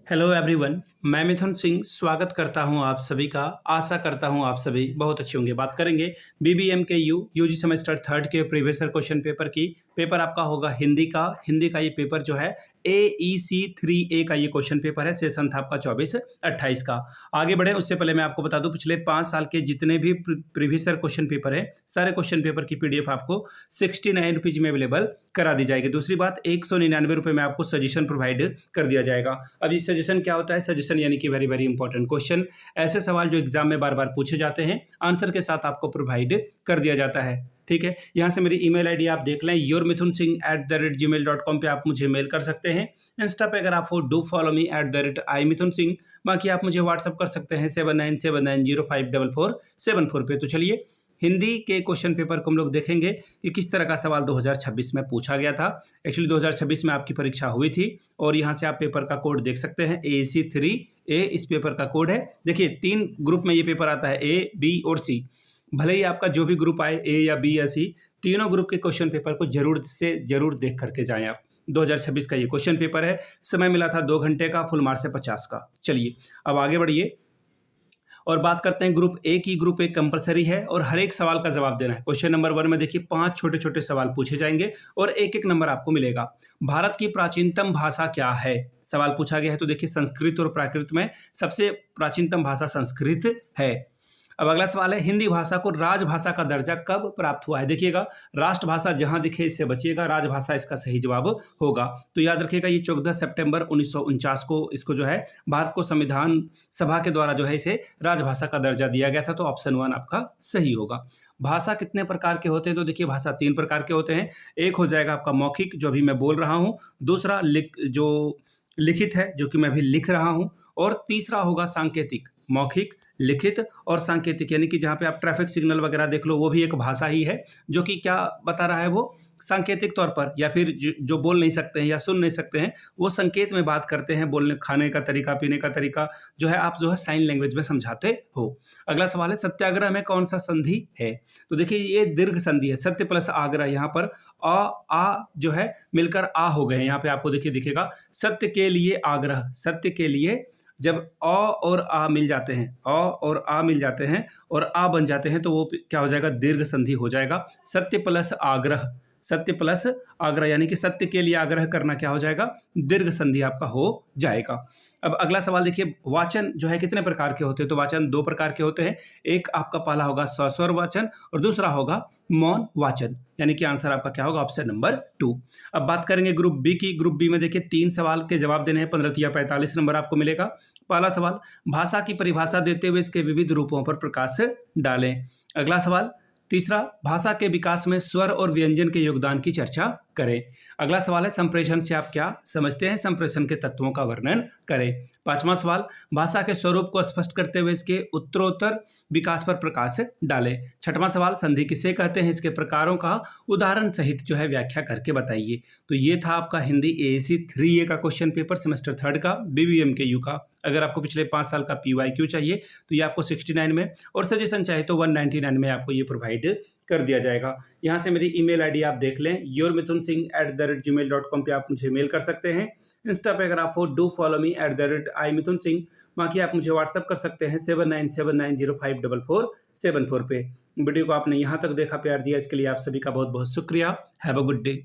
Hello everyone, मैं मिथुन सिंह स्वागत करता हूं आप सभी का। आशा करता हूं आप सभी बहुत अच्छे होंगे। बात करेंगे बीबीएम के यूजी सेमेस्टर थर्ड के प्रीवियस ईयर क्वेश्चन पेपर की। पेपर आपका होगा हिंदी का ये पेपर जो है AEC 3A का ये क्वेश्चन पेपर है। सेशन था आपका 24-28 का। आगे बढ़े उससे पहले मैं आपको बता दूं, पिछले 5 साल के जितने भी प्रीवियस ईयर क्वेश्चन पेपर है, सारे क्वेश्चन पेपर की PDF आपको 69 रुपीज में अवेलेबल करा दी जाएगी। दूसरी बात, 199 रुपये में आपको सजेशन प्रोवाइड कर दिया जाएगा। अब ये सजेशन क्या होता है? सजेशन यानी कि वेरी वेरी इंपॉर्टेंट क्वेश्चन, ऐसे सवाल जो एग्जाम में बार बार पूछे जाते हैं, आंसर के साथ आपको प्रोवाइड कर दिया जाता है। ठीक है, यहाँ से मेरी ईमेल आईडी आप देख लें, yourmithunsingh@gmail.com पे आप मुझे मेल कर सकते हैं। इंस्टा पे अगर आप हो, डू फॉलो मी @imithunsingh। बाकी आप मुझे व्हाट्सअप कर सकते हैं 7979054474 पे। तो चलिए, हिंदी के क्वेश्चन पेपर को हम लोग देखेंगे कि किस तरह का सवाल 2026 में पूछा गया था। एक्चुअली 2026 में आपकी परीक्षा हुई थी और यहाँ से आप पेपर का कोड देख सकते हैं, AEC 3A इस पेपर का कोड है। देखिए, 3 ग्रुप में ये पेपर आता है, A, B और C। भले ही आपका जो भी ग्रुप आए, A या B या C, तीनों ग्रुप के क्वेश्चन पेपर को जरूर से जरूर देख करके जाएं आप। 2026 का ये क्वेश्चन पेपर है। समय मिला था 2 घंटे का, फुल मार्क्स है 50 का। चलिए अब आगे बढ़िए और बात करते हैं ग्रुप ए की। ग्रुप ए कंपलसरी है और हर एक सवाल का जवाब देना है। क्वेश्चन नंबर 1 में देखिए 5 छोटे छोटे सवाल पूछे जाएंगे और एक एक नंबर आपको मिलेगा। भारत की प्राचीनतम भाषा क्या है? सवाल पूछा गया है। तो देखिए, संस्कृत और प्राकृत में सबसे प्राचीनतम भाषा संस्कृत है। अब अगला सवाल है, हिंदी भाषा को राजभाषा का दर्जा कब प्राप्त हुआ है? देखिएगा, राष्ट्रभाषा जहां दिखे इससे बचिएगा, राजभाषा इसका सही जवाब होगा। तो याद रखिएगा, ये 14 सितंबर 1949 को इसको जो है भारत को संविधान सभा के द्वारा जो है इसे राजभाषा का दर्जा दिया गया था। तो ऑप्शन 1 आपका सही होगा। भाषा कितने प्रकार के होते हैं? तो देखिए, भाषा 3 प्रकार के होते हैं। एक हो जाएगा आपका मौखिक, जो अभी मैं बोल रहा हूँ। दूसरा जो लिखित है, जो कि मैं अभी लिख रहा हूँ। और तीसरा होगा सांकेतिक। मौखिक, लिखित और सांकेतिक, यानी कि जहाँ पे आप ट्रैफिक सिग्नल वगैरह देख लो, वो भी एक भाषा ही है, जो कि क्या बता रहा है, वो सांकेतिक तौर पर, या फिर जो बोल नहीं सकते हैं या सुन नहीं सकते हैं, वो संकेत में बात करते हैं। बोलने, खाने का तरीका, पीने का तरीका जो है आप जो है साइन लैंग्वेज में समझाते हो। अगला सवाल है, सत्याग्रह में कौन सा संधि है? तो देखिए, ये दीर्घ संधि है। सत्य प्लस आग्रह, यहाँ पर आ जो है मिलकर आ हो गए। यहाँ पे आपको देखिए दिखेगा, सत्य के लिए आग्रह। सत्य के लिए जब अ और आ मिल जाते हैं, अ और आ मिल जाते हैं और आ बन जाते हैं, तो वो क्या हो जाएगा? दीर्घ संधि हो जाएगा। सत्य प्लस आग्रह, सत्य प्लस आग्रह, यानी कि सत्य के लिए आग्रह करना क्या हो जाएगा? दीर्घ संधि आपका हो जाएगा। अब अगला सवाल देखिए, वाचन जो है कितने प्रकार के होते हैं? तो वाचन 2 प्रकार के होते हैं। एक आपका पहला होगा सस्वर वाचन और दूसरा होगा मौन वाचन, यानी कि आंसर आपका क्या होगा? Option number 2। अब बात करेंगे ग्रुप बी की। ग्रुप बी में देखिए 3 सवाल के जवाब देने हैं। 15 या 45 नंबर आपको मिलेगा। पहला सवाल, भाषा की परिभाषा देते हुए इसके विविध रूपों पर प्रकाश डालें। अगला सवाल, तीसरा, भाषा के विकास में स्वर और व्यंजन के योगदान की चर्चा करें। अगला सवाल है, संप्रेषण से आप क्या समझते हैं? संप्रेषण के तत्वों का वर्णन करें। 5वां सवाल, भाषा के स्वरूप को स्पष्ट करते हुए इसके उत्तरोत्तर विकास पर प्रकाश डालें। 6वां सवाल, संधि किसे कहते हैं? इसके प्रकारों का उदाहरण सहित जो है व्याख्या करके बताइए। तो ये था आपका हिंदी AEC 3A का क्वेश्चन पेपर, सेमेस्टर 3 का, BBM के यू का। अगर आपको पिछले 5 साल का PYQ चाहिए तो ये आपको 69 में, और सजेशन चाहे तो 199 में आपको ये प्रोवाइड कर दिया जाएगा। यहाँ से मेरी ईमेल आईडी आप देख लें, yourmithunsingh@gmail.com पे आप मुझे मेल कर सकते हैं। इंस्टा पे अगर आप हो, डू फॉलो मी @imithunsingh। बाकी आप मुझे व्हाट्सअप कर सकते हैं 7979054474 पे। वीडियो को आपने यहाँ तक देखा, प्यार दिया, इसके लिए आप सभी का बहुत बहुत शुक्रिया। Have a good day.